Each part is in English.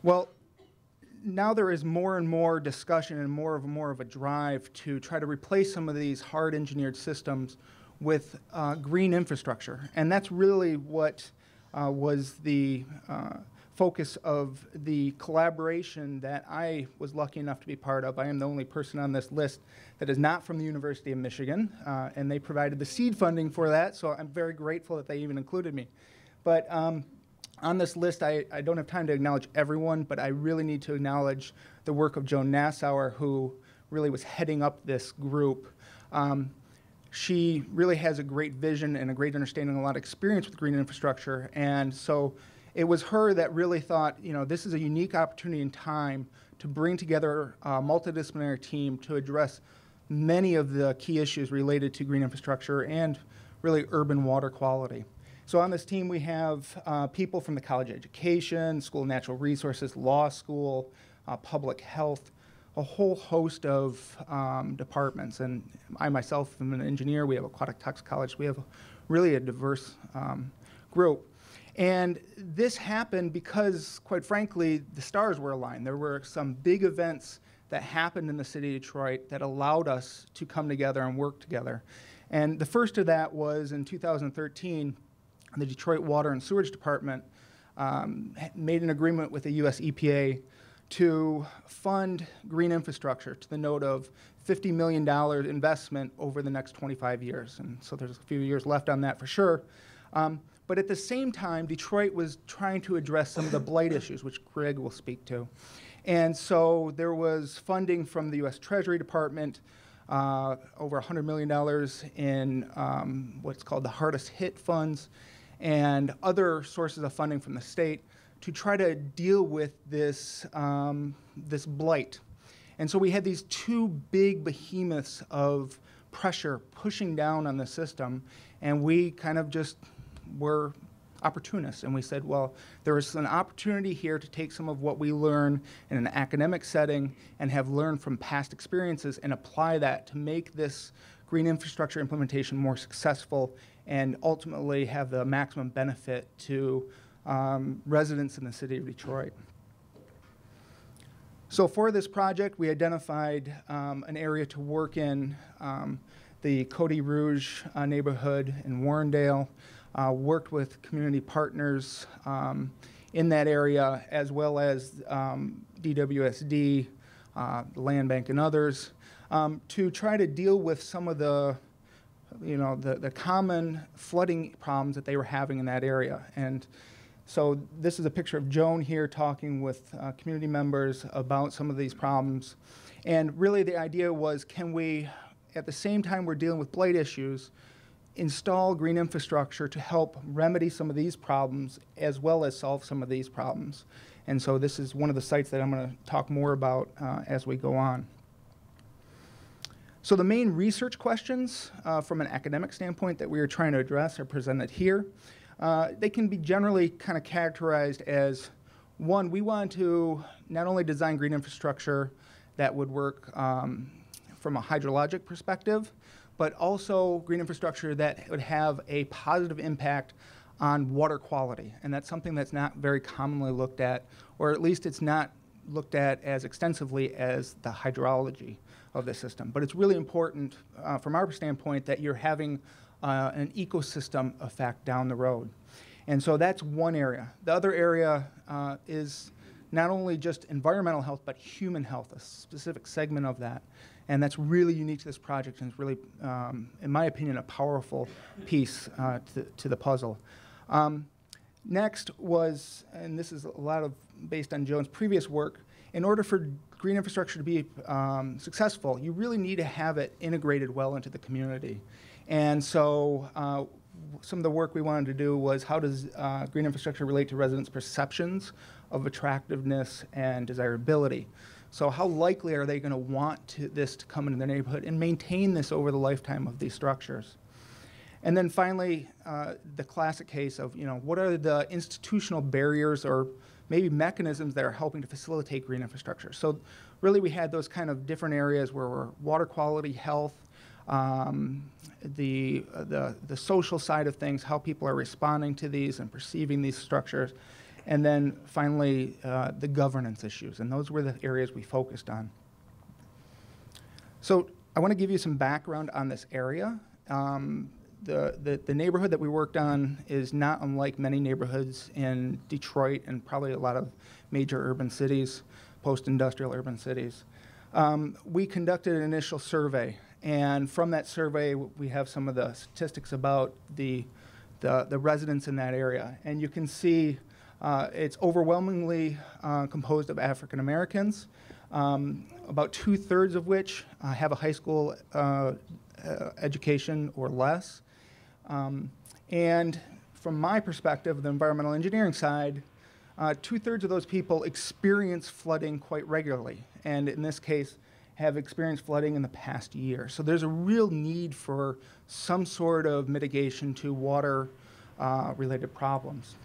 Well, now there is more and more discussion and more of a drive to try to replace some of these hard engineered systems with green infrastructure. And that's really what was the focus of the collaboration that I was lucky enough to be part of. I am the only person on this list that is not from the University of Michigan, and they provided the seed funding for that, so I'm very grateful that they even included me. But on this list, I don't have time to acknowledge everyone, but I really need to acknowledge the work of Joan Nassauer, who really was heading up this group. She really has a great vision and a great understanding, a lot of experience with green infrastructure, and so it was her that really thought, you know, this is a unique opportunity in time to bring together a multidisciplinary team to address many of the key issues related to green infrastructure and really urban water quality. So on this team, we have people from the College of Education, School of Natural Resources, Law School, Public Health, a whole host of departments. And I myself am an engineer. We have aquatic toxicology. We have really a diverse group. And this happened because, quite frankly, the stars were aligned. There were some big events that happened in the city of Detroit that allowed us to come together and work together. And the first of that was in 2013, the Detroit Water and Sewerage Department made an agreement with the US EPA to fund green infrastructure to the note of $50 million investment over the next 25 years. And so there's a few years left on that for sure. But at the same time, Detroit was trying to address some of the blight issues, which Greg will speak to. And so there was funding from the US Treasury Department, over $100 million in what's called the hardest hit funds, and other sources of funding from the state to try to deal with this, this blight. And so we had these two big behemoths of pressure pushing down on the system, and we kind of just were opportunists, and we said, well, there is an opportunity here to take some of what we learn in an academic setting and have learned from past experiences and apply that to make this green infrastructure implementation more successful and ultimately have the maximum benefit to residents in the city of Detroit. So for this project, we identified an area to work in, the Côte Rouge neighborhood in Warrendale, worked with community partners in that area, as well as DWSD, the Land Bank, and others, to try to deal with some of the, the common flooding problems that they were having in that area. And so this is a picture of Joan here talking with community members about some of these problems. And really the idea was, can we, at the same time we're dealing with blight issues, install green infrastructure to help remedy some of these problems as well as solve some of these problems. And so this is one of the sites that I'm going to talk more about as we go on. So the main research questions from an academic standpoint that we are trying to address are presented here. They can be generally kind of characterized as, one, we want to not only design green infrastructure that would work from a hydrologic perspective, but also green infrastructure that would have a positive impact on water quality. And that's something that's not very commonly looked at, or at least it's not looked at as extensively as the hydrology of the system. But it's really important from our standpoint that you're having an ecosystem effect down the road. And so that's one area. The other area is not only just environmental health, but human health, a specific segment of that. And that's really unique to this project, and it's really, in my opinion, a powerful piece to the puzzle. Next was, and this is a lot of based on Joan's previous work, in order for green infrastructure to be successful, you really need to have it integrated well into the community. And so some of the work we wanted to do was, how does green infrastructure relate to residents' perceptions of attractiveness and desirability? So how likely are they going to want this to come into their neighborhood and maintain this over the lifetime of these structures? And then finally, the classic case of, what are the institutional barriers or maybe mechanisms that are helping to facilitate green infrastructure? So really we had those kind of different areas where we're water quality, health, the social side of things, how people are responding to these and perceiving these structures, And then finally, the governance issues, and those were the areas we focused on. So I want to give you some background on this area. The neighborhood that we worked on is not unlike many neighborhoods in Detroit and probably a lot of major urban cities, post-industrial urban cities. We conducted an initial survey, and from that survey, we have some of the statistics about the residents in that area. And you can see it's overwhelmingly composed of African Americans, about 2/3 of which have a high school education or less. And from my perspective, the environmental engineering side, 2/3 of those people experience flooding quite regularly, and in this case, have experienced flooding in the past year. So there's a real need for some sort of mitigation to water-related problems.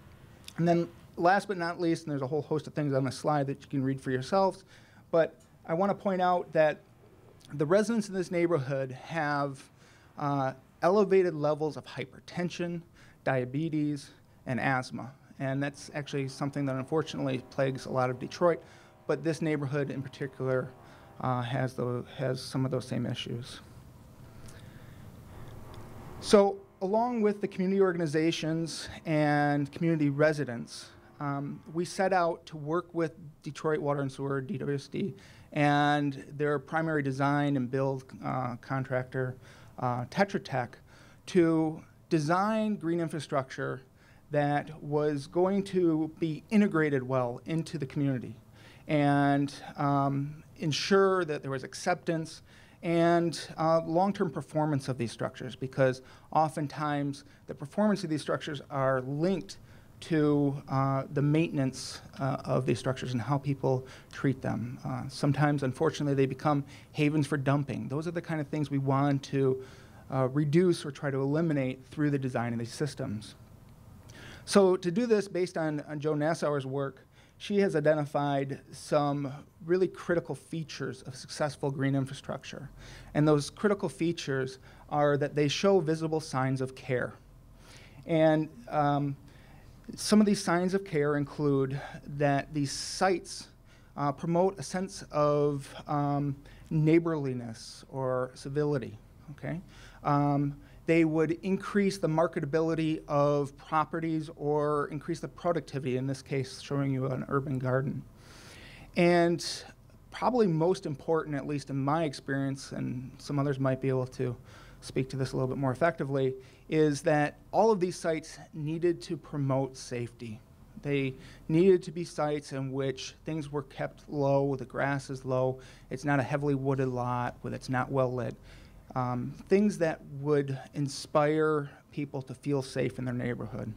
And then last but not least, and there's a whole host of things on the slide that you can read for yourselves, but I want to point out that the residents in this neighborhood have elevated levels of hypertension, diabetes, and asthma. And that's actually something that unfortunately plagues a lot of Detroit, but this neighborhood in particular has some of those same issues. So along with the community organizations and community residents, we set out to work with Detroit Water and Sewer, DWSD, and their primary design and build contractor, Tetra Tech, to design green infrastructure that was going to be integrated well into the community and ensure that there was acceptance and long-term performance of these structures, because oftentimes the performance of these structures are linked to the maintenance of these structures and how people treat them. Sometimes, unfortunately, they become havens for dumping. Those are the kind of things we want to reduce or try to eliminate through the design of these systems. So to do this, based on Joe Nassauer's work, she has identified some really critical features of successful green infrastructure. And those critical features are that they show visible signs of care. And some of these signs of care include that these sites promote a sense of neighborliness or civility, okay? They would increase the marketability of properties or increase the productivity, in this case, showing you an urban garden. And probably most important, at least in my experience, and some others might be able to speak to this a little bit more effectively, is that all of these sites needed to promote safety. They needed to be sites in which things were kept low, the grass is low, it's not a heavily wooded lot, it's not well lit. Things that would inspire people to feel safe in their neighborhood.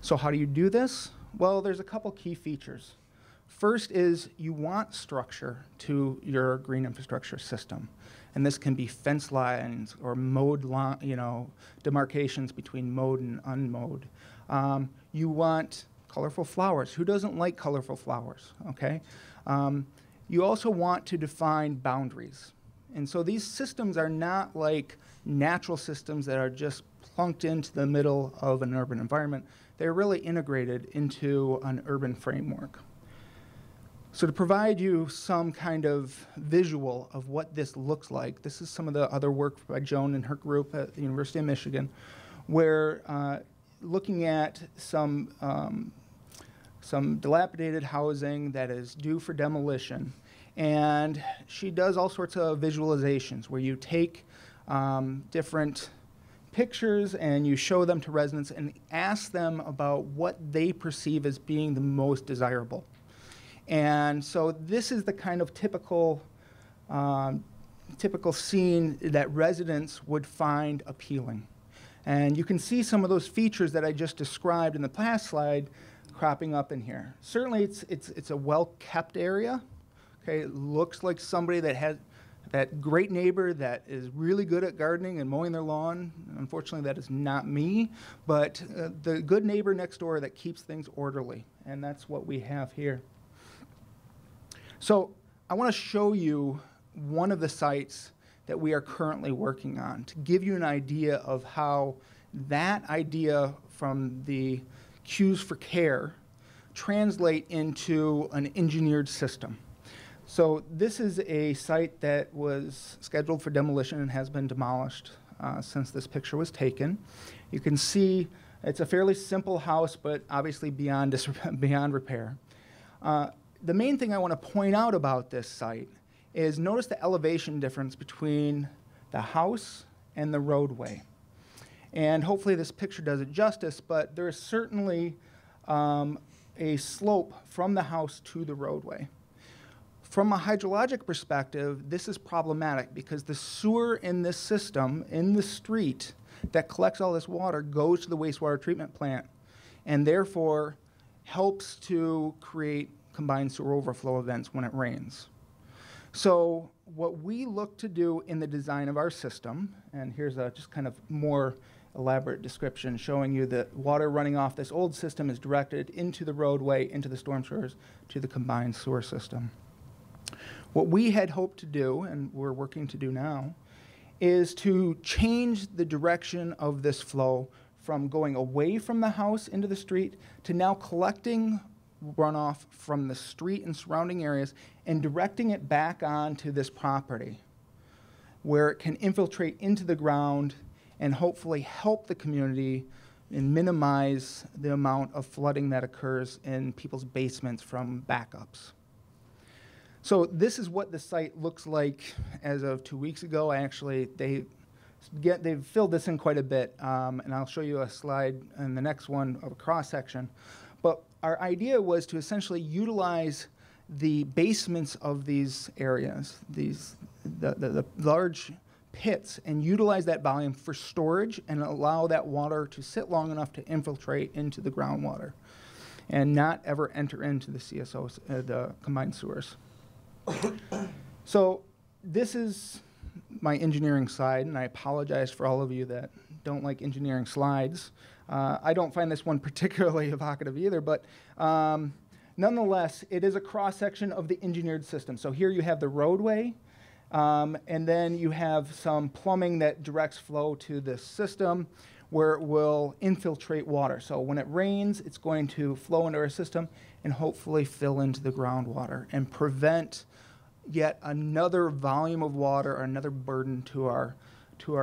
So how do you do this? Well, there's a couple key features. First is you want structure to your green infrastructure system. And this can be fence lines or mowed demarcations between mowed and unmowed. You want colorful flowers. Who doesn't like colorful flowers, okay? You also want to define boundaries. And so these systems are not like natural systems that are just plunked into the middle of an urban environment. They're really integrated into an urban framework. So to provide you some kind of visual of what this looks like, this is some of the other work by Joan and her group at the University of Michigan, where looking at some dilapidated housing that is due for demolition. And she does all sorts of visualizations where you take different pictures and you show them to residents and ask them about what they perceive as being the most desirable. And so this is the kind of typical scene that residents would find appealing. And you can see some of those features that I just described in the past slide cropping up in here. Certainly it's a well-kept area. Okay, it looks like somebody that has that great neighbor that is really good at gardening and mowing their lawn. Unfortunately, that is not me, but the good neighbor next door that keeps things orderly, and that's what we have here. So I want to show you one of the sites that we are currently working on to give you an idea of how that idea from the cues for care translate into an engineered system. So this is a site that was scheduled for demolition and has been demolished since this picture was taken. You can see it's a fairly simple house, but obviously beyond repair. The main thing I want to point out about this site is notice the elevation difference between the house and the roadway. And hopefully this picture does it justice, but there is certainly a slope from the house to the roadway. From a hydrologic perspective, this is problematic because the sewer in this system, in the street that collects all this water, goes to the wastewater treatment plant and therefore helps to create combined sewer overflow events when it rains. So what we look to do in the design of our system, and here's a just kind of more elaborate description showing you that water running off this old system is directed into the roadway, into the storm sewers, to the combined sewer system. What we had hoped to do, and we're working to do now, is to change the direction of this flow from going away from the house into the street to now collecting runoff from the street and surrounding areas and directing it back onto this property where it can infiltrate into the ground and hopefully help the community and minimize the amount of flooding that occurs in people's basements from backups. So this is what the site looks like as of 2 weeks ago. They've filled this in quite a bit, and I'll show you a slide in the next one of a cross-section. But our idea was to essentially utilize the basements of these areas, the large pits, and utilize that volume for storage and allow that water to sit long enough to infiltrate into the groundwater and not ever enter into the CSOs, the combined sewers. So this is my engineering side, and I apologize for all of you that don't like engineering slides. I don't find this one particularly evocative either, but nonetheless, it is a cross-section of the engineered system. So here you have the roadway, and then you have some plumbing that directs flow to this system where it will infiltrate water. So when it rains, it's going to flow into our system and hopefully fill into the groundwater and prevent yet another volume of water or another burden to our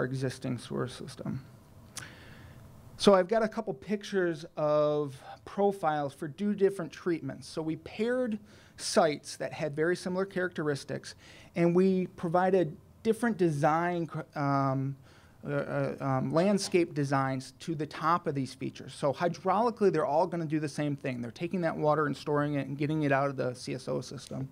existing sewer system. So I've got a couple pictures of profiles for 2 different treatments. So we paired sites that had very similar characteristics, and we provided different design, landscape designs to the top of these features. So hydraulically, they're all going to do the same thing. They're taking that water and storing it and getting it out of the CSO system.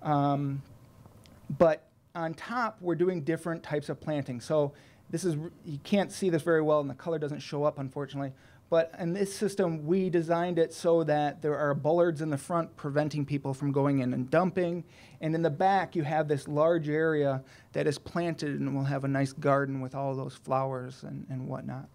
But on top, we're doing different types of planting. So this is, you can't see this very well, and the color doesn't show up, unfortunately. But in this system, we designed it so that there are bollards in the front preventing people from going in and dumping. And in the back, you have this large area that is planted and will have a nice garden with all those flowers and whatnot.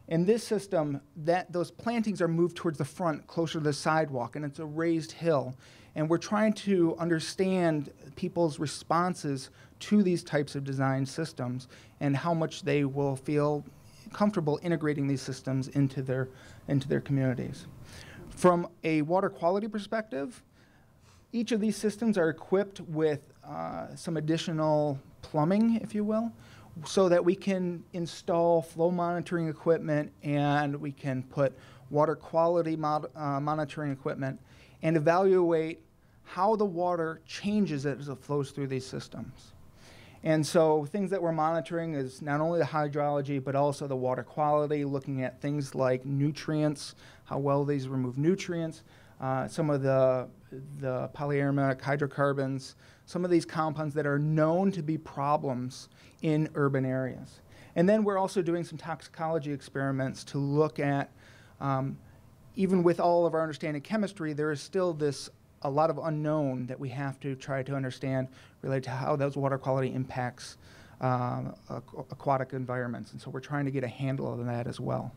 In this system, those plantings are moved towards the front, closer to the sidewalk, and it's a raised hill. And we're trying to understand people's responses to these types of design systems and how much they will feel comfortable integrating these systems into their communities. From a water quality perspective, each of these systems are equipped with some additional plumbing, if you will, so that we can install flow monitoring equipment and we can put water quality monitoring equipment and evaluate how the water changes as it flows through these systems. And so things that we're monitoring is not only the hydrology, but also the water quality, looking at things like nutrients, how well these remove nutrients, some of the polyaromatic hydrocarbons, some of these compounds that are known to be problems in urban areas. And then we're also doing some toxicology experiments to look at, even with all of our understanding of chemistry, there is still a lot of unknown that we have to try to understand related to how those water quality impacts aquatic environments. And so we're trying to get a handle on that as well.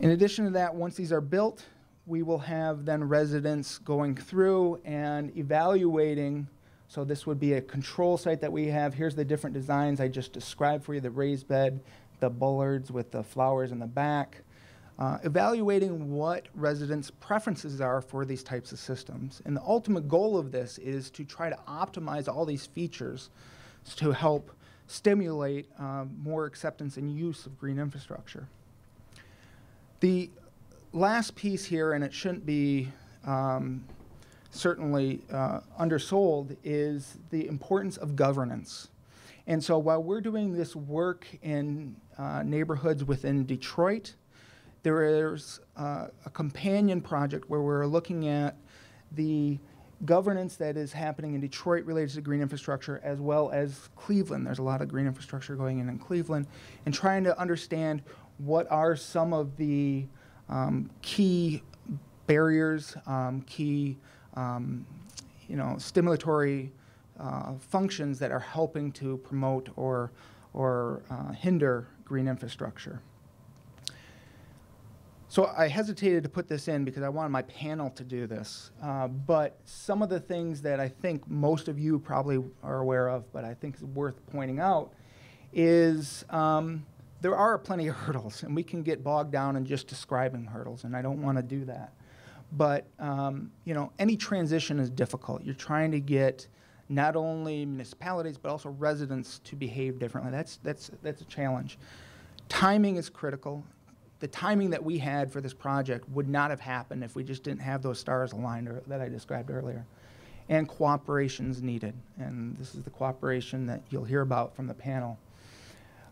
In addition to that, once these are built, we will have then residents going through and evaluating. So this would be a control site that we have. Here's the different designs I just described for you, the raised bed, the bullards with the flowers in the back, evaluating what residents' preferences are for these types of systems. And the ultimate goal of this is to try to optimize all these features to help stimulate more acceptance and use of green infrastructure. The last piece here, and it shouldn't be certainly undersold, is the importance of governance. And so while we're doing this work in neighborhoods within Detroit, there is a companion project where we're looking at the governance that is happening in Detroit related to green infrastructure, as well as Cleveland. There's a lot of green infrastructure going in Cleveland, and trying to understand what are some of the key barriers, key stimulatory functions that are helping to promote or hinder green infrastructure. So I hesitated to put this in because I wanted my panel to do this, but some of the things that I think most of you probably are aware of, but I think is worth pointing out, is there are plenty of hurdles, and we can get bogged down in just describing hurdles, and I don't want to do that. But any transition is difficult. You're trying to get not only municipalities but also residents to behave differently. That's a challenge. Timing is critical. The timing that we had for this project would not have happened if we just didn't have those stars aligned that I described earlier. And cooperation is needed, and this is the cooperation that you'll hear about from the panel.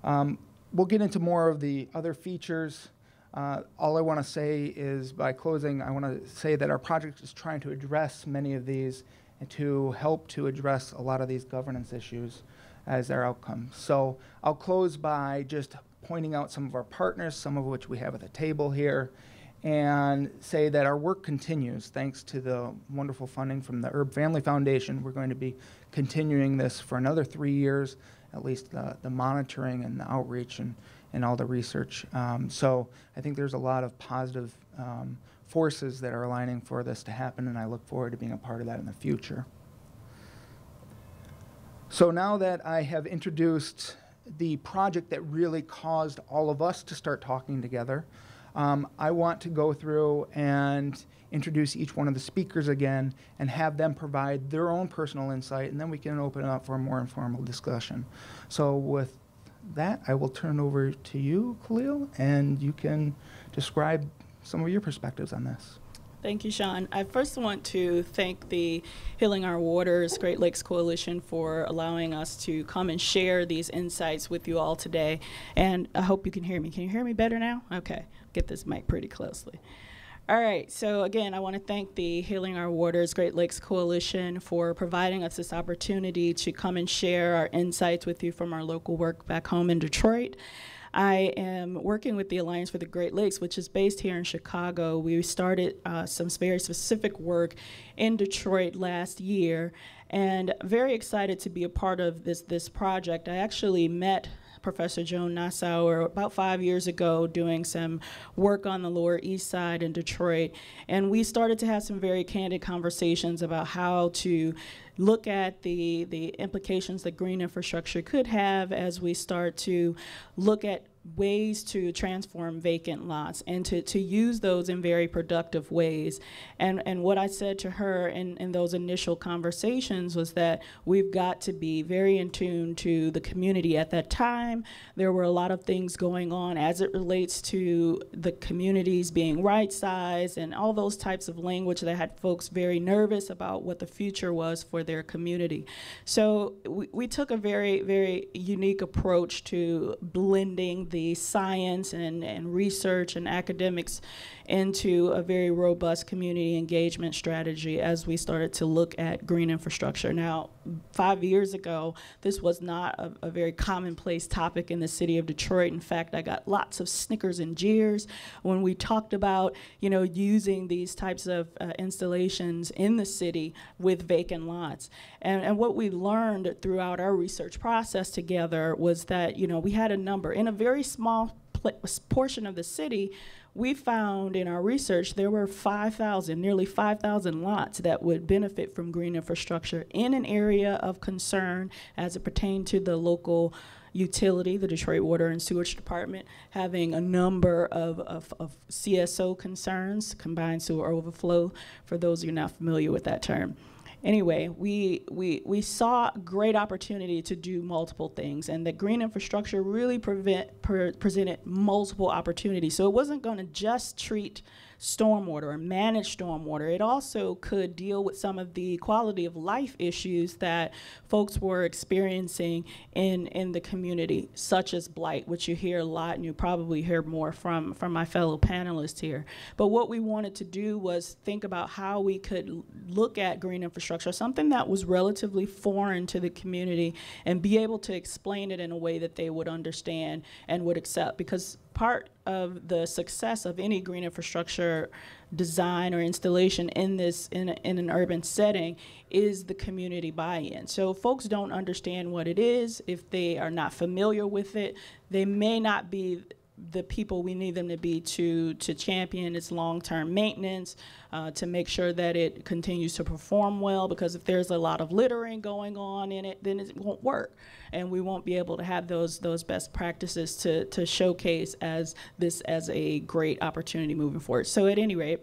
We'll get into more of the other features. All I want to say is, by closing, I want to say that our project is trying to address many of these and to help to address a lot of these governance issues as their outcome. So I'll close by just pointing out some of our partners, some of which we have at the table here, and say that our work continues thanks to the wonderful funding from the Herb Family Foundation. We're going to be continuing this for another 3 years, at least the monitoring and the outreach and all the research. So I think there's a lot of positive forces that are aligning for this to happen, and I look forward to being a part of that in the future. So now that I have introduced the project that really caused all of us to start talking together, I want to go through and introduce each one of the speakers again and have them provide their own personal insight, and then we can open it up for a more informal discussion. So with that, I will turn over to you, Khalil, and you can describe some of your perspectives on this. Thank you, Shawn. I first want to thank the Healing Our Waters Great Lakes Coalition for allowing us to come and share these insights with you all today. And I hope you can hear me. Can you hear me better now? Okay, get this mic pretty closely. All right, so again, I want to thank the Healing Our Waters Great Lakes Coalition for providing us this opportunity to come and share our insights with you from our local work back home in Detroit. I am working with the Alliance for the Great Lakes, which is based here in Chicago. We started some very specific work in Detroit last year, and very excited to be a part of this project. I actually met Professor Joan Nassauer about 5 years ago doing some work on the Lower East Side in Detroit, and we started to have some very candid conversations about how to look at the implications that green infrastructure could have as we start to look at ways to transform vacant lots and to use those in very productive ways. And what I said to her in those initial conversations was that we've got to be very in tune to the community. At that time, there were a lot of things going on as it relates to the communities being right-sized and all those types of language that had folks very nervous about what the future was for their community. So we took a very, very unique approach to blending the science and research and academics into a very robust community engagement strategy as we started to look at green infrastructure. Now, 5 years ago, this was not a very commonplace topic in the city of Detroit. In fact, I got lots of snickers and jeers when we talked about, using these types of installations in the city with vacant lots. And what we learned throughout our research process together was that, we had a number. In a very small portion of the city, we found in our research there were nearly 5,000 lots that would benefit from green infrastructure in an area of concern as it pertained to the local utility, the Detroit Water and Sewage Department, having a number of CSO concerns, combined sewer overflow, for those of you not familiar with that term. Anyway, we saw great opportunity to do multiple things, and the green infrastructure really presented multiple opportunities. So it wasn't going to just treat stormwater or manage stormwater. It also could deal with some of the quality of life issues that folks were experiencing in the community, such as blight, which you hear a lot, and you probably hear more from my fellow panelists here. But what we wanted to do was think about how we could look at green infrastructure, something that was relatively foreign to the community, and be able to explain it in a way that they would understand and would accept. Because part of the success of any green infrastructure design or installation in an urban setting is the community buy-in. So folks don't understand what it is. If they are not familiar with it, they may not be the people we need them to be to champion its long-term maintenance, to make sure that it continues to perform well, because if there's a lot of littering going on in it, then it won't work. And we won't be able to have those best practices to showcase as a great opportunity moving forward. So at any rate,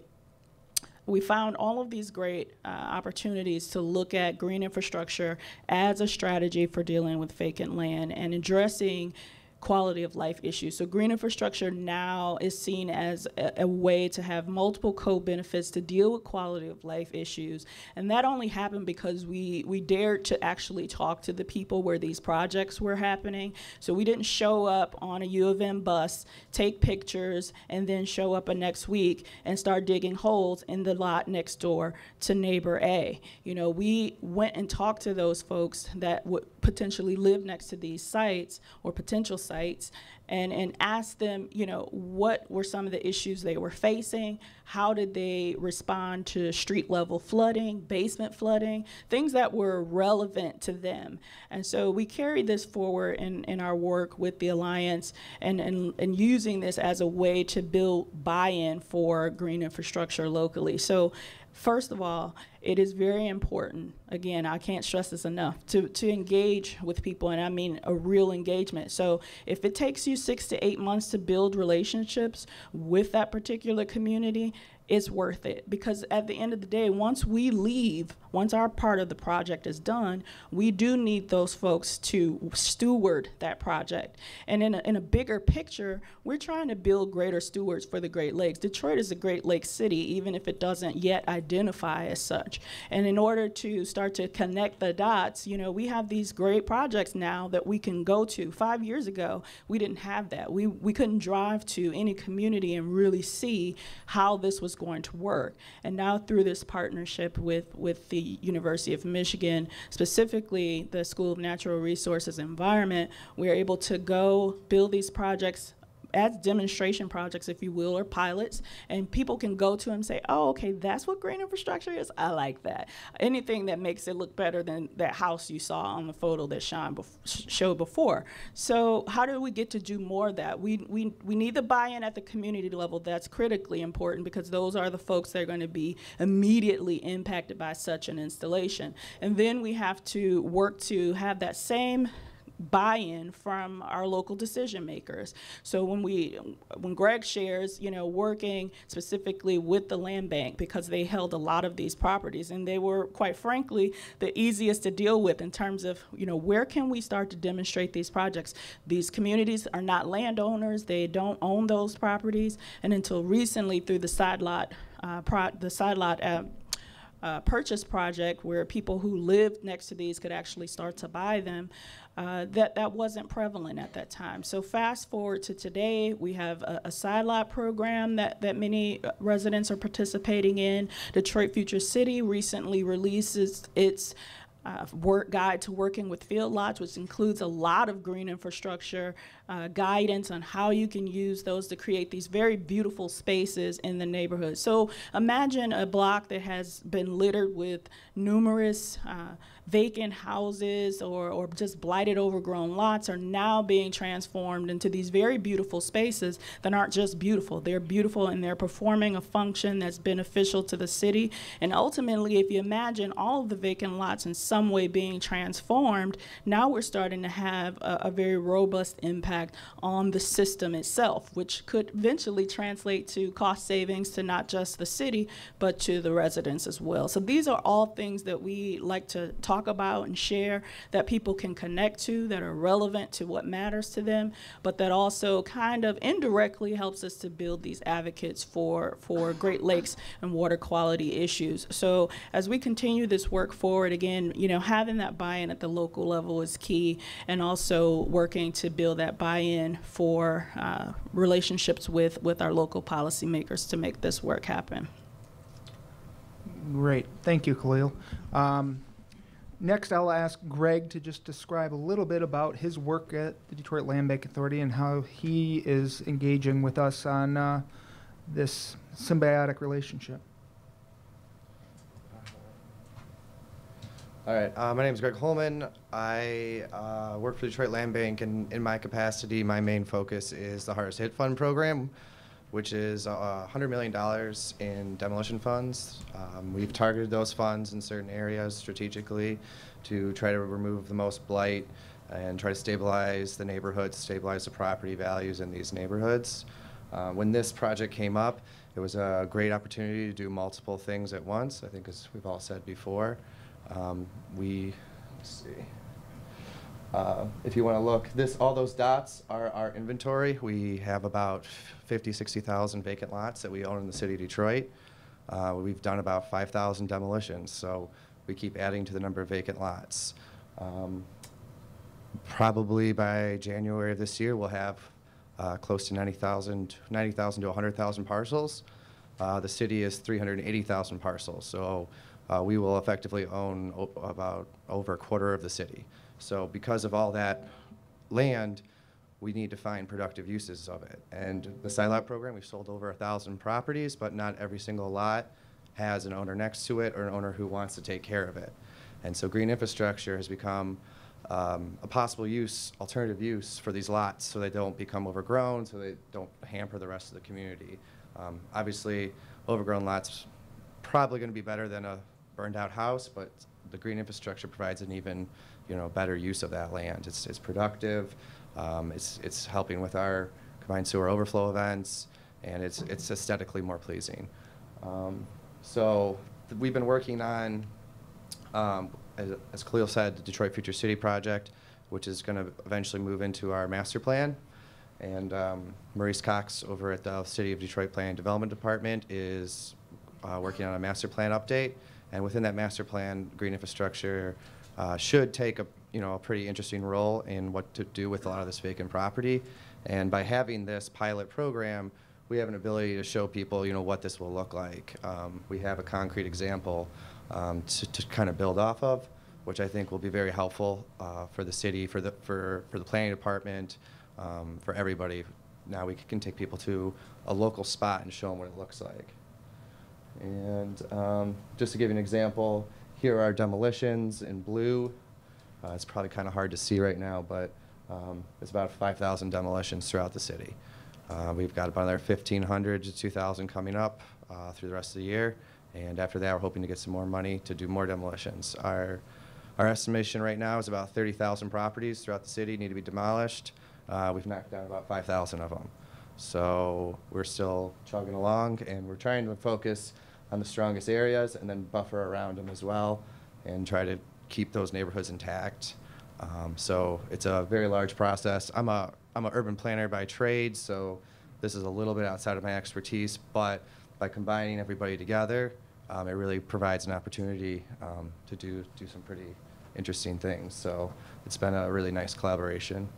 we found all of these great opportunities to look at green infrastructure as a strategy for dealing with vacant land and addressing quality of life issues. So green infrastructure now is seen as a way to have multiple co-benefits to deal with quality of life issues. And that only happened because we dared to actually talk to the people where these projects were happening. So we didn't show up on a U of M bus, take pictures, and then show up next week and start digging holes in the lot next door to neighbor A. You know, we went and talked to those folks that would potentially live next to these sites or potential sites, and asked them, you know, what were some of the issues they were facing, how did they respond to street level flooding, basement flooding, things that were relevant to them. And so we carried this forward in our work with the Alliance and using this as a way to build buy-in for green infrastructure locally. So first of all, it is very important, again, I can't stress this enough, to engage with people, and I mean a real engagement. So if it takes you 6 to 8 months to build relationships with that particular community, it's worth it, because at the end of the day, once we leave, once our part of the project is done, we do need those folks to steward that project. And in a bigger picture, we're trying to build greater stewards for the Great Lakes. Detroit is a Great Lakes city, even if it doesn't yet identify as such. And in order to start to connect the dots, you know, we have these great projects now that we can go to. 5 years ago, we didn't have that. We couldn't drive to any community and really see how this was going to work. And now through this partnership with the University of Michigan, specifically the School of Natural Resources and Environment, we are able to go build these projects as demonstration projects, if you will, or pilots, and people can go to and say, oh, okay, that's what green infrastructure is? I like that. Anything that makes it look better than that house you saw on the photo that Shawn showed before. So how do we get to do more of that? We need the buy-in at the community level. That's critically important, because those are the folks that are going to be immediately impacted by such an installation. And then we have to work to have that same buy-in from our local decision makers. So when Greg shares, you know, working specifically with the land bank, because they held a lot of these properties, and they were, quite frankly, the easiest to deal with in terms of, you know, where can we start to demonstrate these projects? These communities are not landowners, they don't own those properties, and until recently, through the side lot purchase project, where people who lived next to these could actually start to buy them, that wasn't prevalent at that time. So fast forward to today, we have a side lot program that many residents are participating in. Detroit Future City recently releases its work guide to working with field lots, which includes a lot of green infrastructure guidance on how you can use those to create these very beautiful spaces in the neighborhood. So imagine a block that has been littered with numerous vacant houses or just blighted, overgrown lots are now being transformed into these very beautiful spaces that aren't just beautiful. They're beautiful and they're performing a function that's beneficial to the city. And ultimately, if you imagine all of the vacant lots in some way being transformed, now we're starting to have a very robust impact on the system itself, which could eventually translate to cost savings to not just the city, but to the residents as well. So these are all things that we like to talk about and share, that people can connect to, that are relevant to what matters to them, but that also kind of indirectly helps us to build these advocates for Great Lakes and water quality issues. So as we continue this work forward, again, having that buy-in at the local level is key, and also working to build that buy-in for relationships with our local policymakers to make this work happen. Great. Thank you, Khalil. Next, I'll ask Greg to just describe a little bit about his work at the Detroit Land Bank Authority and how he is engaging with us on this symbiotic relationship. All right, my name is Greg Holman. I work for the Detroit Land Bank, and in my capacity, my main focus is the Hardest Hit Fund program, which is $100 million in demolition funds. We've targeted those funds in certain areas strategically to try to remove the most blight and try to stabilize the neighborhoods, stabilize the property values in these neighborhoods. When this project came up, it was a great opportunity to do multiple things at once, I think, as we've all said before. Let's see. If you want to look, all those dots are our inventory. We have about 60,000 vacant lots that we own in the city of Detroit. We've done about 5,000 demolitions, so we keep adding to the number of vacant lots. Probably by January of this year, we'll have close to 90,000 to 100,000 parcels. The city is 380,000 parcels, so we will effectively own about over a quarter of the city. So because of all that land, we need to find productive uses of it. And the side lot program, we've sold over 1,000 properties, but not every single lot has an owner next to it or an owner who wants to take care of it. And so green infrastructure has become a possible use, alternative use for these lots, so they don't become overgrown, so they don't hamper the rest of the community. Obviously, overgrown lots probably going to be better than a burned out house, but the green infrastructure provides an even better use of that land. It's productive, it's helping with our combined sewer overflow events, and it's aesthetically more pleasing. So we've been working on, as Khalil said, the Detroit Future City project, which is going to eventually move into our master plan. And Maurice Cox over at the City of Detroit Planning and Development Department is working on a master plan update. And within that master plan, green infrastructure should take a pretty interesting role in what to do with a lot of this vacant property. And by having this pilot program, we have an ability to show people what this will look like. We have a concrete example to kind of build off of, which I think will be very helpful for the city, for the planning department, for everybody. Now we can take people to a local spot and show them what it looks like. And just to give you an example, here are our demolitions in blue. It's probably kind of hard to see right now, but it's about 5,000 demolitions throughout the city. We've got about another 1,500 to 2,000 coming up through the rest of the year. And after that, we're hoping to get some more money to do more demolitions. Our estimation right now is about 30,000 properties throughout the city need to be demolished. We've knocked down about 5,000 of them. So we're still chugging along, and we're trying to focus on the strongest areas and then buffer around them as well and try to keep those neighborhoods intact. So it's a very large process. I'm an urban planner by trade, so this is a little bit outside of my expertise, but by combining everybody together, it really provides an opportunity to do some pretty interesting things. So it's been a really nice collaboration.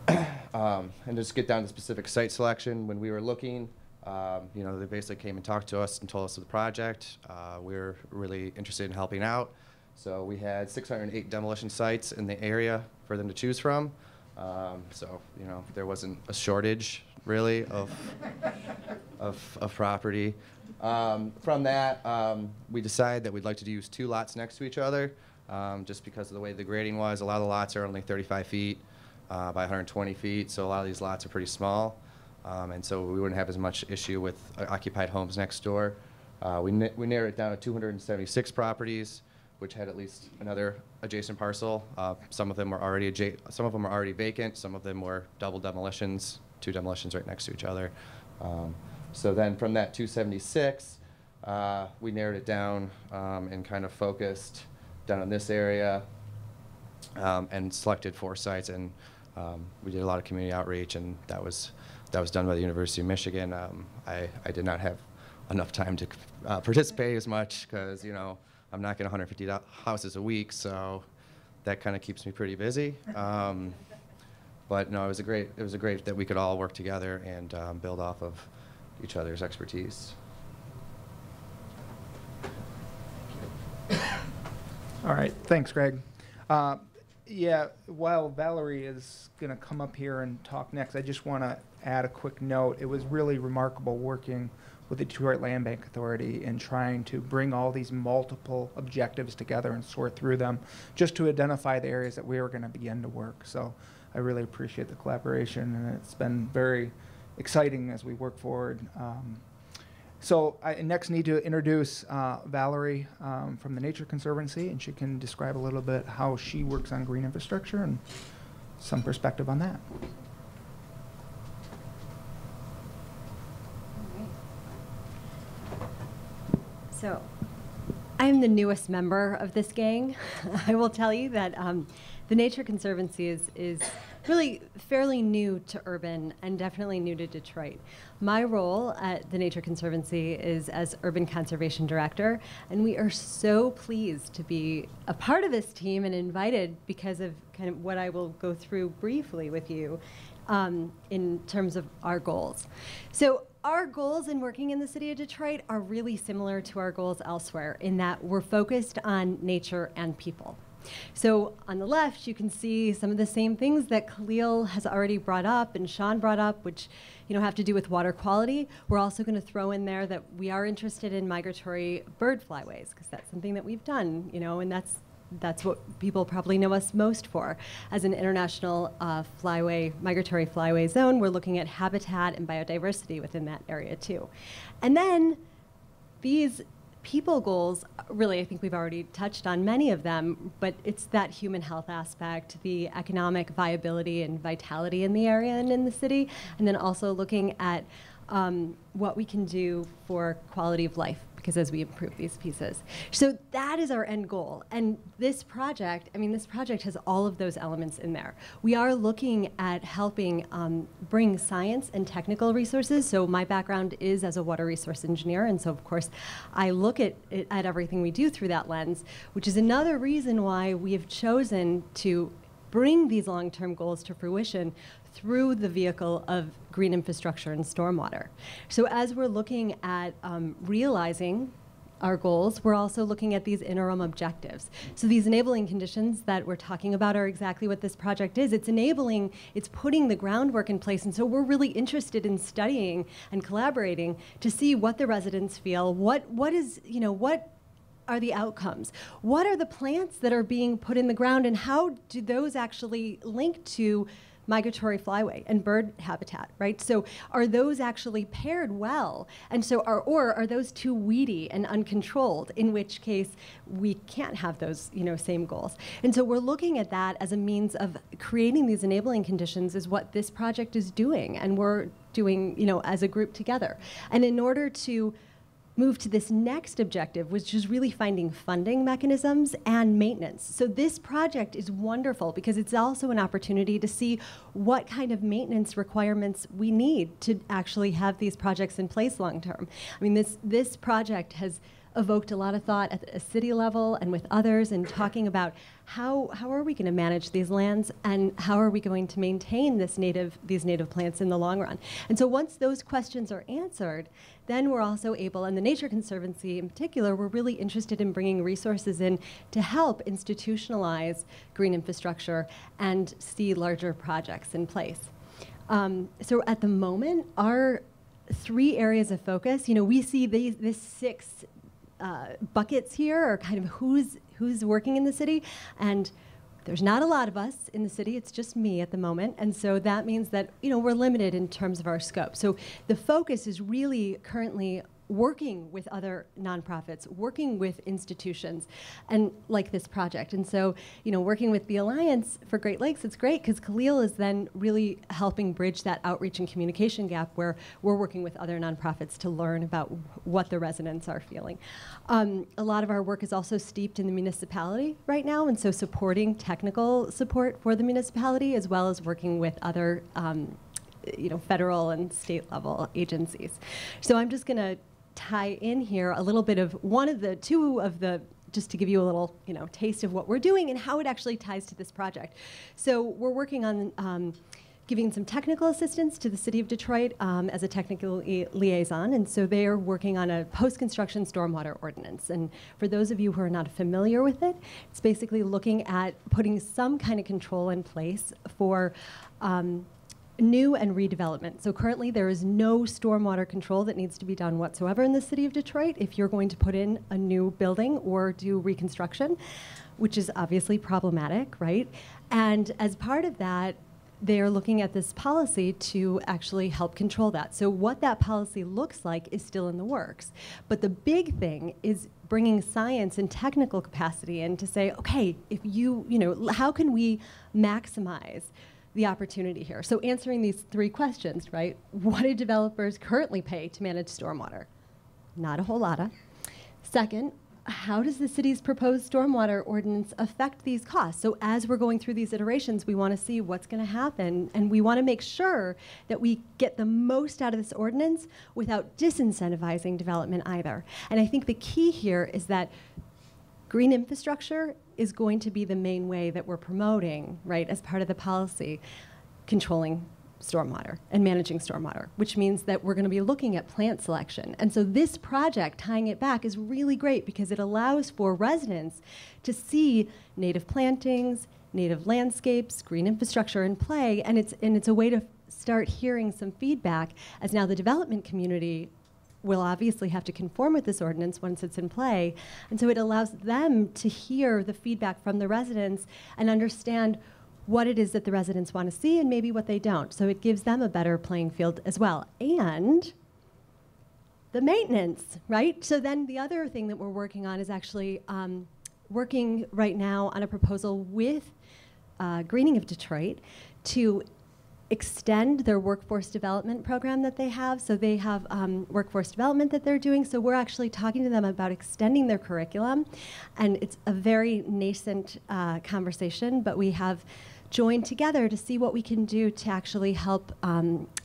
And just get down to specific site selection. When we were looking, they basically came and talked to us and told us of the project. We were really interested in helping out. So we had 608 demolition sites in the area for them to choose from. So there wasn't a shortage really of property. From that, we decided that we'd like to use 2 lots next to each other, just because of the way the grading was. A lot of the lots are only 35 feet by 120 feet, so a lot of these lots are pretty small. And so we wouldn't have as much issue with occupied homes next door. We narrowed it down to 276 properties. which had at least another adjacent parcel. Some of them are already vacant. Some of them were double demolitions, 2 demolitions right next to each other. So then from that 276, we narrowed it down and kind of focused down in this area and selected 4 sites. And we did a lot of community outreach, and that was done by the University of Michigan. I did not have enough time to participate as much because, you know, I'm knocking 150 houses a week, so that kind of keeps me pretty busy. But no, it was great that we could all work together and build off of each other's expertise. All right, thanks, Greg. Yeah, while Valerie is going to come up here and talk next, I just want to add a quick note. It was really remarkable working with the Detroit Land Bank Authority in trying to bring all these multiple objectives together and sort through them just to identify the areas that we were going to begin to work. So I really appreciate the collaboration, and it's been very exciting as we work forward. So I next need to introduce Valerie from the Nature Conservancy, and she can describe a little bit how she works on green infrastructure and some perspective on that. So I am the newest member of this gang. I will tell you that the Nature Conservancy is really fairly new to urban and definitely new to Detroit. My role at the Nature Conservancy is as Urban Conservation Director, and we are so pleased to be a part of this team and invited because of kind of what I will go through briefly with you in terms of our goals. So our goals in working in the city of Detroit are really similar to our goals elsewhere in that we're focused on nature and people. So on the left, you can see some of the same things that Khalil has already brought up and Shawn brought up, which have to do with water quality. We're also going to throw in there that we are interested in migratory bird flyways, because that's something that we've done, and that's what people probably know us most for. As an international migratory flyway zone, we're looking at habitat and biodiversity within that area too. And then these people goals, really, I think we've already touched on many of them, but it's that human health aspect, the economic viability and vitality in the area and in the city, and then also looking at what we can do for quality of life, because as we improve these pieces. So that is our end goal. And this project has all of those elements in there. We are looking at helping bring science and technical resources. So my background is as a water resource engineer, and so of course I look at everything we do through that lens, which is another reason why we have chosen to bring these long-term goals to fruition through the vehicle of green infrastructure and stormwater. So as we're looking at realizing our goals, we're also looking at these interim objectives. So these enabling conditions that we're talking about are exactly what this project is. It's enabling, it's putting the groundwork in place, and so we're really interested in studying and collaborating to see what the residents feel, what are the outcomes? What are the plants that are being put in the ground, and how do those actually link to migratory flyway and bird habitat, right? So are those actually paired well? And so or are those too weedy and uncontrolled, in which case we can't have those same goals. And so we're looking at that as a means of creating these enabling conditions is what this project is doing, and we're doing as a group together. And in order to move to this next objective, which is really finding funding mechanisms and maintenance. So this project is wonderful because it's also an opportunity to see what kind of maintenance requirements we need to actually have these projects in place long term. I mean, this project has evoked a lot of thought at a city level and with others, and talking about how are we going to manage these lands and how are we going to maintain these native plants in the long run. And so once those questions are answered, then we're also able, and the Nature Conservancy in particular, we're really interested in bringing resources in to help institutionalize green infrastructure and see larger projects in place. So at the moment, our 3 areas of focus, we see this 6 buckets here are kind of who's working in the city, and there's not a lot of us in the city. It's just me at the moment, and so that means that we're limited in terms of our scope. So the focus is really currently working with other nonprofits, working with institutions, and like this project. And so, working with the Alliance for Great Lakes, it's great because Khalil is then really helping bridge that outreach and communication gap where we're working with other nonprofits to learn about what the residents are feeling. A lot of our work is also steeped in the municipality right now, and so supporting technical support for the municipality as well as working with other federal and state level agencies. So I'm just going to tie in here a little bit of two of the, just to give you a little taste of what we're doing and how it actually ties to this project. So we're working on giving some technical assistance to the City of Detroit as a technical liaison, and so they are working on a post-construction stormwater ordinance. And for those of you who are not familiar with it, it's basically looking at putting some kind of control in place for new and redevelopment. So currently there is no stormwater control that needs to be done whatsoever in the City of Detroit if you're going to put in a new building or do reconstruction, which is obviously problematic, right? And as part of that, they're looking at this policy to actually help control that. So what that policy looks like is still in the works. But the big thing is bringing science and technical capacity in to say, okay, if how can we maximize the opportunity here? So answering these three questions, right? What do developers currently pay to manage stormwater? Not a whole lot. Second, how does the city's proposed stormwater ordinance affect these costs? So as we're going through these iterations, we want to see what's going to happen, and we want to make sure that we get the most out of this ordinance without disincentivizing development either. And I think the key here is that green infrastructure is going to be the main way that we're promoting, right, as part of the policy, controlling stormwater and managing stormwater, which means that we're going to be looking at plant selection. And so this project, tying it back, is really great because it allows for residents to see native plantings, native landscapes, green infrastructure in play, and it's a way to start hearing some feedback, as now the development community will obviously have to conform with this ordinance once it's in play. And so it allows them to hear the feedback from the residents and understand what it is that the residents want to see and maybe what they don't. So it gives them a better playing field as well. And the maintenance, right? So then the other thing that we're working on is actually working right now on a proposal with Greening of Detroit to extend their workforce development program that they have. So they have workforce development that they're doing. So we're actually talking to them about extending their curriculum. And it's a very nascent conversation, but we have joined together to see what we can do to actually help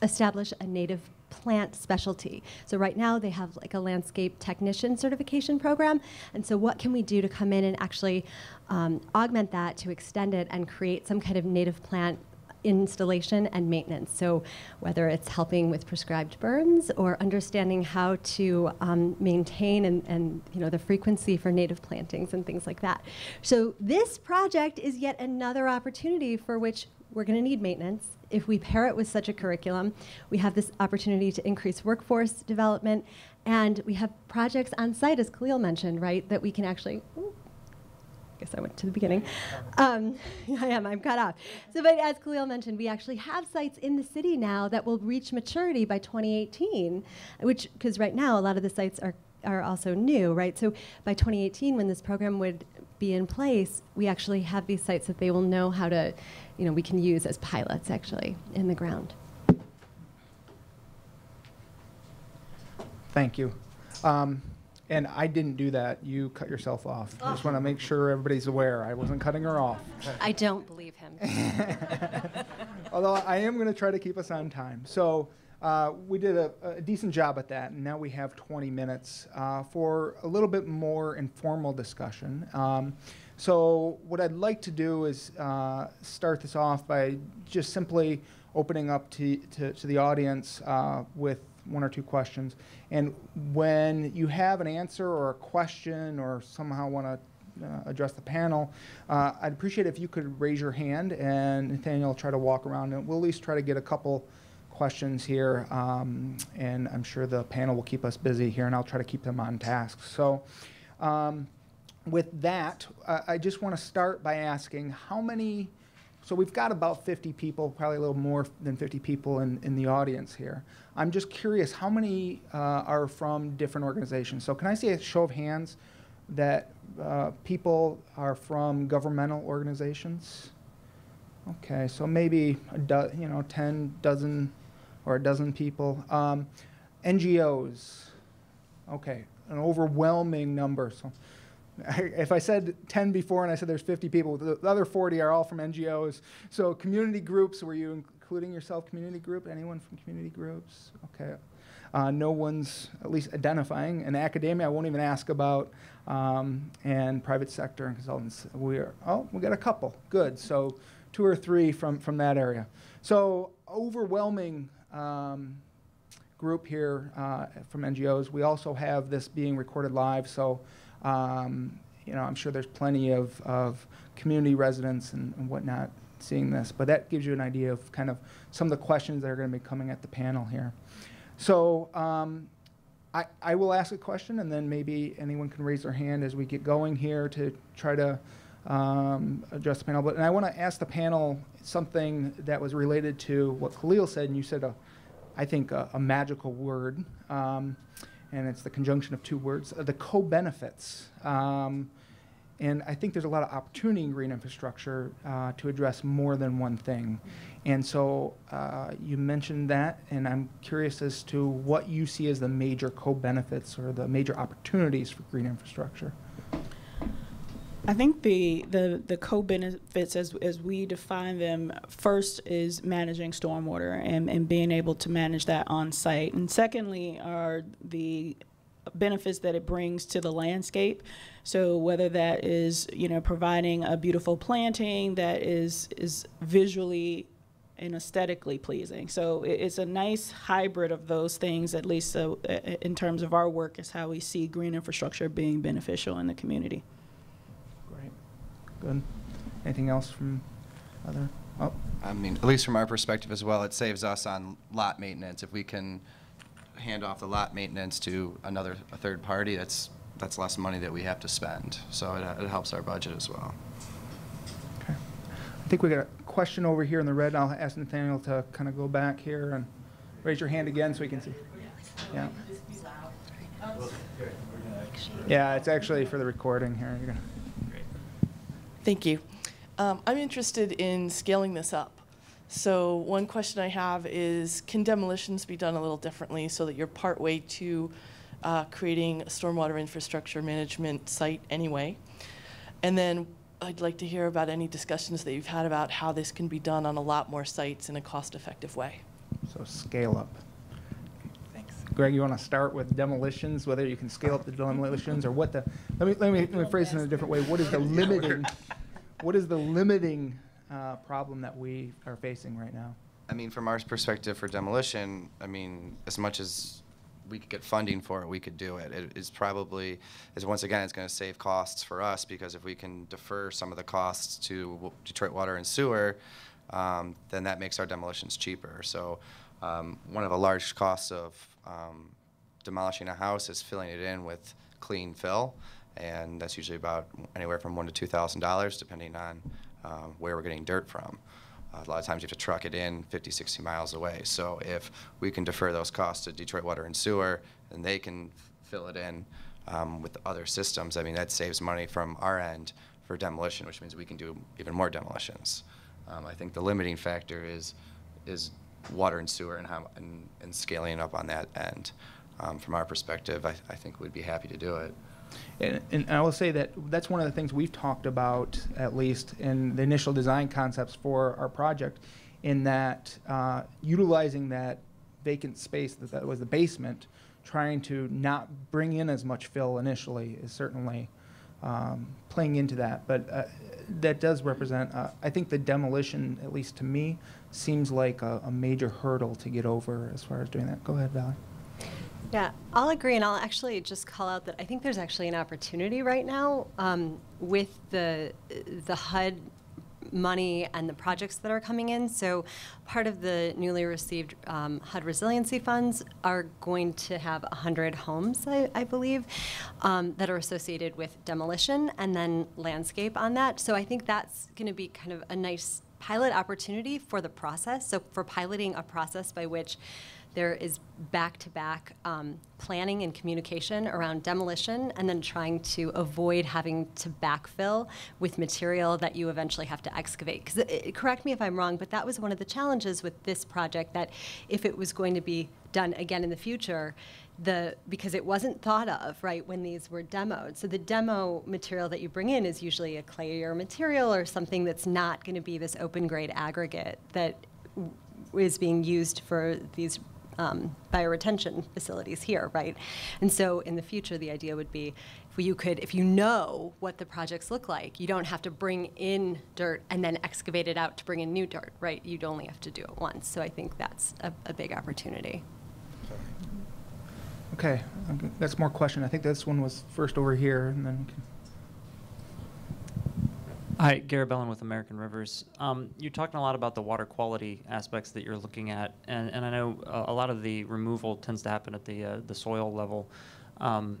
establish a native plant specialty. So right now they have like a landscape technician certification program. And so what can we do to come in and actually augment that, to extend it and create some kind of native plant installation and maintenance. So whether it's helping with prescribed burns or understanding how to maintain and the frequency for native plantings and things like that. So this project is yet another opportunity for which we're going to need maintenance. If we pair it with such a curriculum, we have this opportunity to increase workforce development, and we have projects on site, as Khalil mentioned, right, that we can actually, I guess I went to the beginning. I'm cut off. So, but as Khalil mentioned, we actually have sites in the city now that will reach maturity by 2018, because right now a lot of the sites are also new, right? So by 2018, when this program would be in place, we actually have these sites that they will know how to, we can use as pilots actually in the ground. Thank you. And I didn't do that. You cut yourself off. I just want to make sure everybody's aware. I wasn't cutting her off. I don't believe him. Although I am going to try to keep us on time. So we did a decent job at that, and now we have 20 minutes for a little bit more informal discussion. So what I'd like to do is start this off by just simply opening up to the audience with one or two questions. And when you have an answer or a question or somehow want to address the panel, I'd appreciate if you could raise your hand, and Nathaniel will try to walk around, and we'll at least try to get a couple questions here, and I'm sure the panel will keep us busy here, and I'll try to keep them on task. So with that, I just want to start by asking, how many So we've got about 50 people, probably a little more than 50 people in the audience here. I'm just curious, how many are from different organizations? So can I see a show of hands that people are from governmental organizations? Okay, so maybe 10 dozen or a dozen people. NGOs, okay, an overwhelming number. So if I said 10 before and I said there's 50 people, the other 40 are all from NGOs. So community groups, were you including yourself, community group? Anyone from community groups? Okay. No one's at least identifying. And academia, I won't even ask about, and private sector and consultants. We got a couple. Good. So 2 or 3 from that area. So overwhelming group here from NGOs. We also have this being recorded live, so I'm sure there's plenty of community residents and whatnot seeing this, but that gives you an idea of kind of some of the questions that are going to be coming at the panel here. So I will ask a question, and then maybe anyone can raise their hand as we get going here to try to address the panel. And I want to ask the panel something that was related to what Khalil said, and you said, I think, a magical word, and it's the conjunction of 2 words, the co-benefits. And I think there's a lot of opportunity in green infrastructure to address more than one thing. And so you mentioned that, and I'm curious as to what you see as the major co-benefits or the major opportunities for green infrastructure. I think the co-benefits as we define them, first is managing stormwater and being able to manage that on site. And secondly are the benefits that it brings to the landscape. So whether that is, providing a beautiful planting that is visually and aesthetically pleasing. So it's a nice hybrid of those things, at least in terms of our work, is how we see green infrastructure being beneficial in the community. Good. Anything else from other? Oh. I mean, at least from our perspective as well, it saves us on lot maintenance. If we can hand off the lot maintenance to a third party, that's less money that we have to spend. So it helps our budget as well. Okay. I think we got a question over here in the red. I'll ask Nathaniel to kind of go back here and raise your hand again so we can see. Yeah. Yeah, it's actually for the recording here. You're gonna. Thank you. I'm interested in scaling this up. So one question I have is, can demolitions be done a little differently so that you're partway to creating a stormwater infrastructure management site anyway? And then I'd like to hear about any discussions that you've had about how this can be done on a lot more sites in a cost-effective way. So scale up. Thanks. Greg, you want to start with demolitions, whether you can scale up the demolitions or what the, let me phrase it in a different way. What is the limiting problem that we are facing right now? I mean, from our perspective for demolition, I mean, as much as we could get funding for it, we could do it. It is probably, once again, it's going to save costs for us, because if we can defer some of the costs to Detroit Water and Sewer, then that makes our demolitions cheaper. So one of the large costs of demolishing a house is filling it in with clean fill, and that's usually about anywhere from $1,000 to $2,000, depending on where we're getting dirt from. A lot of times you have to truck it in 50, 60 miles away. So if we can defer those costs to Detroit Water and Sewer, and they can fill it in with other systems, I mean, that saves money from our end for demolition, which means we can do even more demolitions. I think the limiting factor is water and sewer and scaling up on that end. From our perspective, I think we'd be happy to do it. And I will say that that's one of the things we've talked about, at least in the initial design concepts for our project, in that utilizing that vacant space that was the basement, trying to not bring in as much fill initially is certainly playing into that. But that does represent, I think the demolition, at least to me, seems like a major hurdle to get over as far as doing that. Go ahead, Valerie. Yeah, I'll agree, and I'll actually just call out that I think there's actually an opportunity right now with the HUD money and the projects that are coming in. So part of the newly received HUD resiliency funds are going to have 100 homes, I believe, that are associated with demolition and then landscape on that. So I think that's going to be kind of a nice pilot opportunity for the process. So for piloting a process by which there is back-to-back planning and communication around demolition, and then trying to avoid having to backfill with material that you eventually have to excavate. Because correct me if I'm wrong, but that was one of the challenges with this project, that if it was going to be done again in the future, because it wasn't thought of, right, when these were demoed. So the demo material that you bring in is usually a clayier material or something that's not going to be this open grade aggregate that is being used for these bioretention facilities here, right? And so in the future, the idea would be if you know what the projects look like, you don't have to bring in dirt and then excavate it out to bring in new dirt, right? You'd only have to do it once. So I think that's a big opportunity. Okay, that's more question. I think this one was first over here, and then. Hi, Garrett Bellin with American Rivers. You're talking a lot about the water quality aspects that you're looking at, and I know a lot of the removal tends to happen at the soil level. When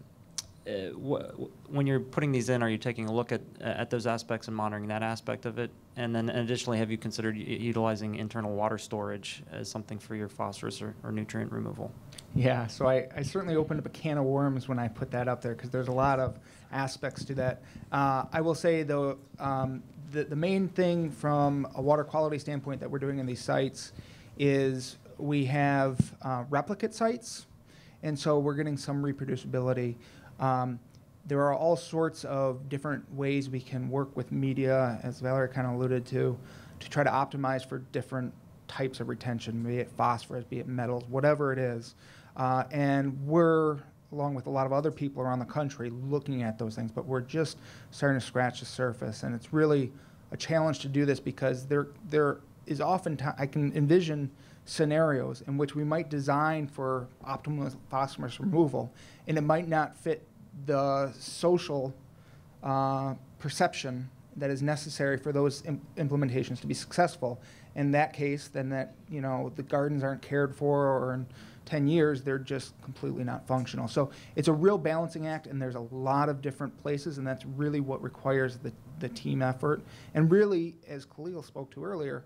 you're putting these in, are you taking a look at those aspects and monitoring that aspect of it? And then additionally, have you considered utilizing internal water storage as something for your phosphorus or nutrient removal? Yeah, so I certainly opened up a can of worms when I put that up there, because there's a lot of aspects to that. I will say, though, the main thing from a water quality standpoint that we're doing in these sites is we have replicate sites, and so we're getting some reproducibility. There are all sorts of different ways we can work with media, as Valerie kind of alluded to try to optimize for different types of retention, be it phosphorus, be it metals, whatever it is. And we're, along with a lot of other people around the country, looking at those things, but we're just starting to scratch the surface. And it's really a challenge to do this, because there is often I can envision scenarios in which we might design for optimal phosphorus removal, and it might not fit the social perception that is necessary for those implementations to be successful. In that case, then the gardens aren't cared for, or in 10 years they're just completely not functional. So it's a real balancing act, and there's a lot of different places, and that's really what requires the team effort. And really, as Khalil spoke to earlier,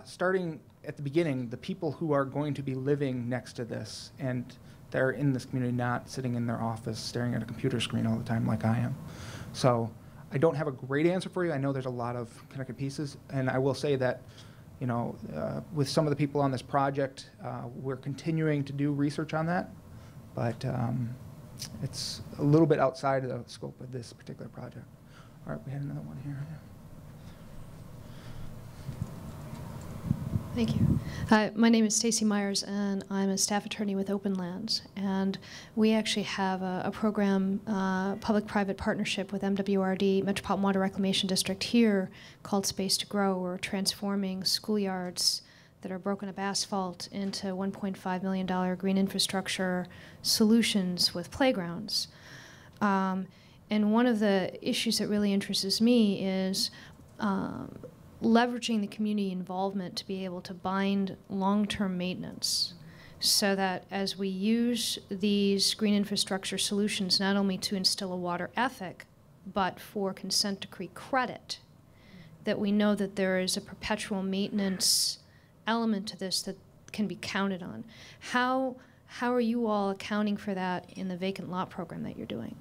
starting at the beginning, the people who are going to be living next to this, and they're in this community, not sitting in their office staring at a computer screen all the time like I am. So I don't have a great answer for you. I know there's a lot of connected pieces, and I will say that with some of the people on this project, we're continuing to do research on that, but it's a little bit outside of the scope of this particular project. All right, we had another one here. Yeah. Thank you. My name is Stacey Myers, and I'm a staff attorney with Open Lands. And we actually have a program, public-private partnership with MWRD, Metropolitan Water Reclamation District here, called Space to Grow. We're transforming schoolyards that are broken up asphalt into $1.5 million green infrastructure solutions with playgrounds. And one of the issues that really interests me is leveraging the community involvement to be able to bind long-term maintenance, so that as we use these green infrastructure solutions, not only to instill a water ethic, but for consent decree credit, that we know that there is a perpetual maintenance element to this that can be counted on. How are you all accounting for that in the vacant lot program that you're doing?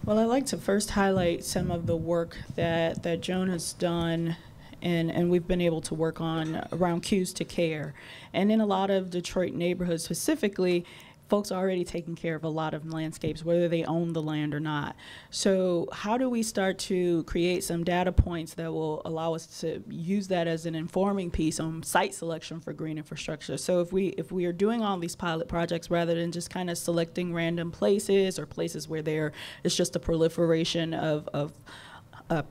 Well, I'd like to first highlight some of the work that Joan has done, and we've been able to work on around cues to care. And in a lot of Detroit neighborhoods specifically, folks are already taking care of a lot of landscapes, whether they own the land or not. So how do we start to create some data points that will allow us to use that as an informing piece on site selection for green infrastructure? So if we are doing all these pilot projects, rather than just kind of selecting random places or places where there is just a proliferation of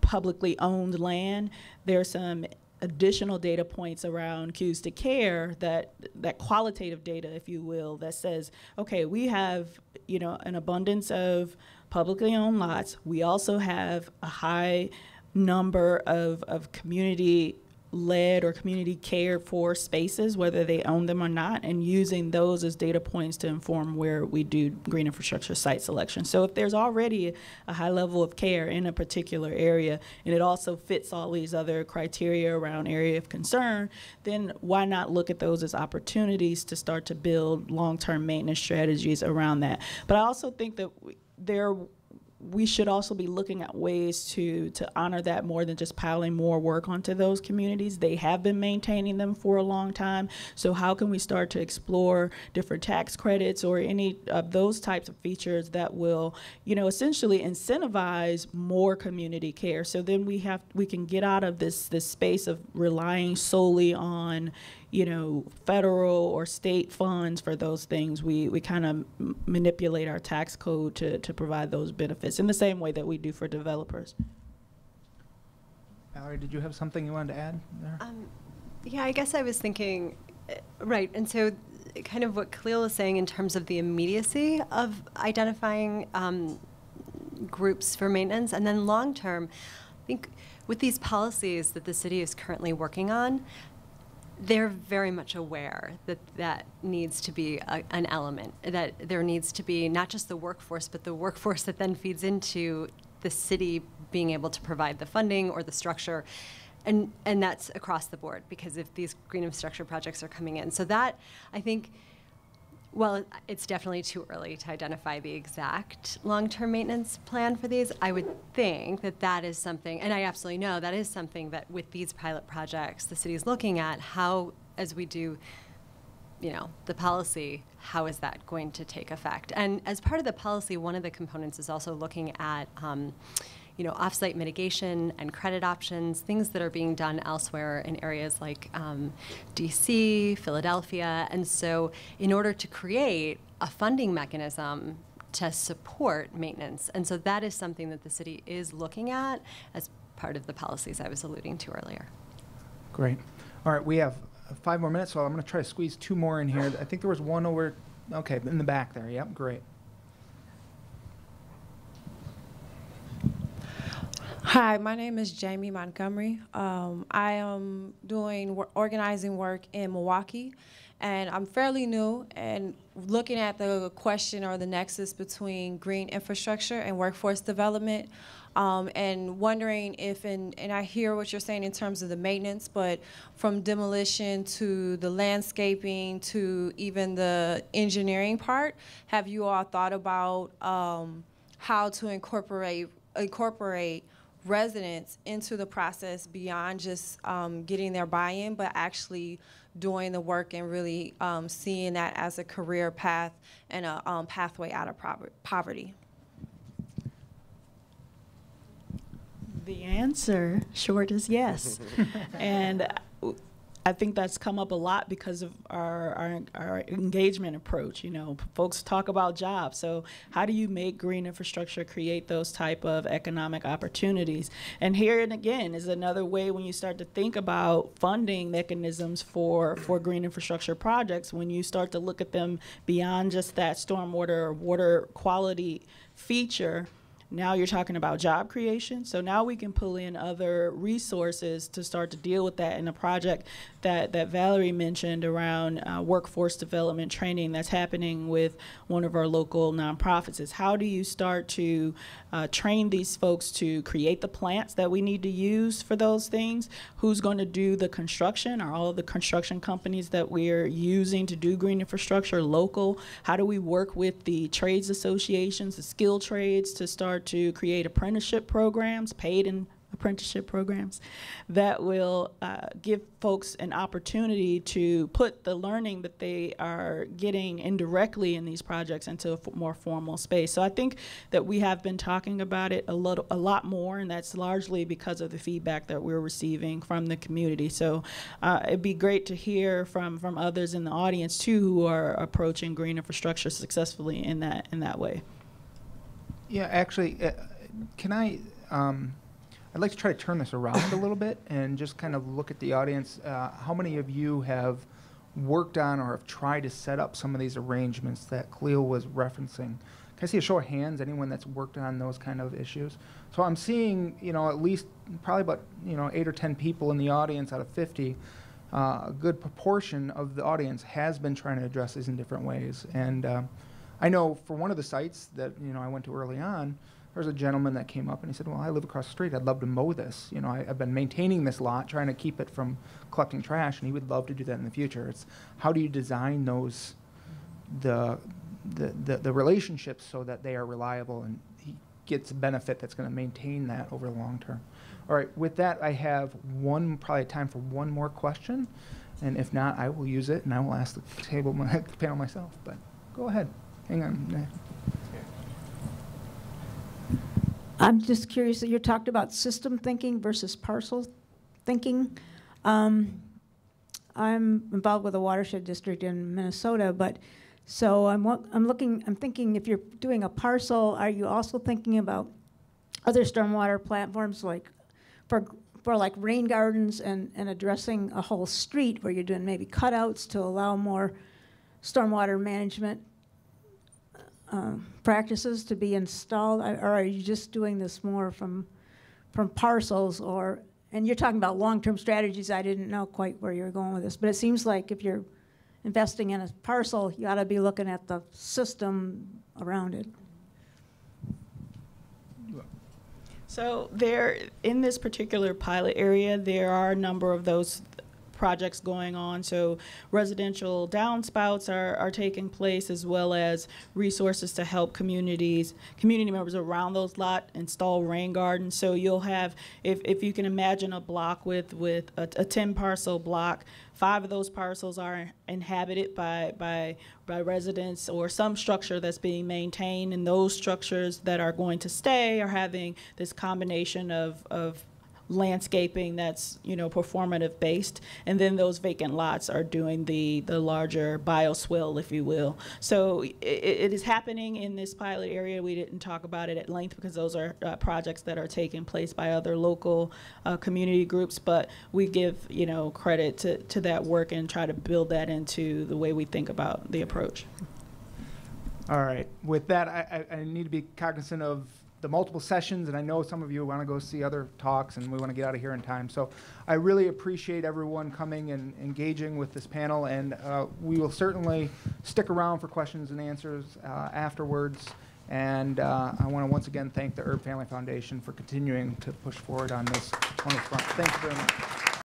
publicly owned land, there's some additional data points around cues to care, that qualitative data, if you will, that says, okay, we have an abundance of publicly owned lots. We also have a high number of community led or community cared for spaces, whether they own them or not, and using those as data points to inform where we do green infrastructure site selection. So if there's already a high level of care in a particular area, and it also fits all these other criteria around area of concern, then why not look at those as opportunities to start to build long-term maintenance strategies around that? But I also think that we should also be looking at ways to honor that more than just piling more work onto those communities. They have been maintaining them for a long time. So how can we start to explore different tax credits or any of those types of features that will, essentially incentivize more community care? So then we can get out of this space of relying solely on federal or state funds for those things. We kind of manipulate our tax code to provide those benefits in the same way that we do for developers. Valerie, did you have something you wanted to add there? Yeah, I guess I was thinking, right, and so kind of what Khalil is saying in terms of the immediacy of identifying groups for maintenance, and then long term, I think with these policies that the city is currently working on, they're very much aware that that needs to be an element, that there needs to be not just the workforce, but the workforce that then feeds into the city being able to provide the funding or the structure. And that's across the board, because if these green infrastructure projects are coming in. So that, I think, well, it's definitely too early to identify the exact long-term maintenance plan for these. I would think that that is something, and I absolutely know that is something that with these pilot projects, the city is looking at how, as we do, the policy, how is that going to take effect? And as part of the policy, one of the components is also looking at off-site mitigation and credit options, things that are being done elsewhere in areas like DC, Philadelphia. And so in order to create a funding mechanism to support maintenance. And so that is something that the city is looking at as part of the policies I was alluding to earlier. Great. All right, we have 5 more minutes, so I'm going to try to squeeze 2 more in here. I think there was one over, okay, in the back there. Yep, great. Hi, my name is Jamie Montgomery. I am doing organizing work in Milwaukee, and I'm fairly new and looking at the question or the nexus between green infrastructure and workforce development, and wondering if, and I hear what you're saying in terms of the maintenance, but from demolition to the landscaping to even the engineering part, have you all thought about how to incorporate residents into the process beyond just getting their buy-in, but actually doing the work and really seeing that as a career path and a pathway out of poverty? The answer, short, is yes. And I think that's come up a lot because of our engagement approach. Folks talk about jobs. So how do you make green infrastructure create those type of economic opportunities? And here and again is another way when you start to think about funding mechanisms for green infrastructure projects, when you start to look at them beyond just that stormwater or water quality feature. Now you're talking about job creation. So now we can pull in other resources to start to deal with that in a project that Valerie mentioned around workforce development training that's happening with one of our local nonprofits. Is how do you start to train these folks to create the plants that we need to use for those things? Who's going to do the construction? Are all of the construction companies that we're using to do green infrastructure local? How do we work with the trades associations, the skilled trades, to start to create apprenticeship programs, paid and apprenticeship programs that will give folks an opportunity to put the learning that they are getting indirectly in these projects into a more formal space. So I think that we have been talking about it a lot more, and that's largely because of the feedback that we're receiving from the community. So it'd be great to hear from others in the audience too who are approaching green infrastructure successfully in that way. Yeah, actually, can I'd like to try to turn this around a little bit and just kind of look at the audience. How many of you have worked on or have tried to set up some of these arrangements that Khalil was referencing? Can I see a show of hands, anyone that's worked on those kind of issues? So I'm seeing, at least probably about, 8 or 10 people in the audience out of 50. A good proportion of the audience has been trying to address these in different ways. And I know for one of the sites that, I went to early on, there was a gentleman that came up and he said, well, I live across the street. I'd love to mow this. I've been maintaining this lot, trying to keep it from collecting trash, and he would love to do that in the future. It's how do you design those, the relationships so that they are reliable and he gets a benefit that's going to maintain that over the long term. All right, with that, I have probably time for one more question. And if not, I will use it and I will ask the panel myself. But go ahead. Hang on. I'm just curious that you talked about system thinking versus parcel thinking. I'm involved with a watershed district in Minnesota, but so I'm thinking if you're doing a parcel, are you also thinking about other stormwater platforms like for like rain gardens and addressing a whole street where you're doing maybe cutouts to allow more stormwater management practices to be installed, or are you just doing this more from parcels? And you're talking about long-term strategies. I didn't know quite where you were going with this, but it seems like if you're investing in a parcel, you ought to be looking at the system around it. So in this particular pilot area, there are a number of those projects going on. So residential downspouts are taking place, as well as resources to help community members around those lots install rain gardens. So you'll have, if you can imagine a block with a 10 parcel block, 5 of those parcels are inhabited by residents or some structure that's being maintained, and those structures that are going to stay are having this combination of landscaping that's performative based, and then those vacant lots are doing the larger bioswale, if you will. So it is happening in this pilot area. We didn't talk about it at length because those are projects that are taking place by other local community groups, but we give credit to that work and try to build that into the way we think about the approach. All right. With that, I need to be cognizant of the multiple sessions, and I know some of you want to go see other talks, and we want to get out of here in time. So I really appreciate everyone coming and engaging with this panel, and we will certainly stick around for questions and answers afterwards. And I want to once again thank the Herb Family Foundation for continuing to push forward on this front. Thank you very much.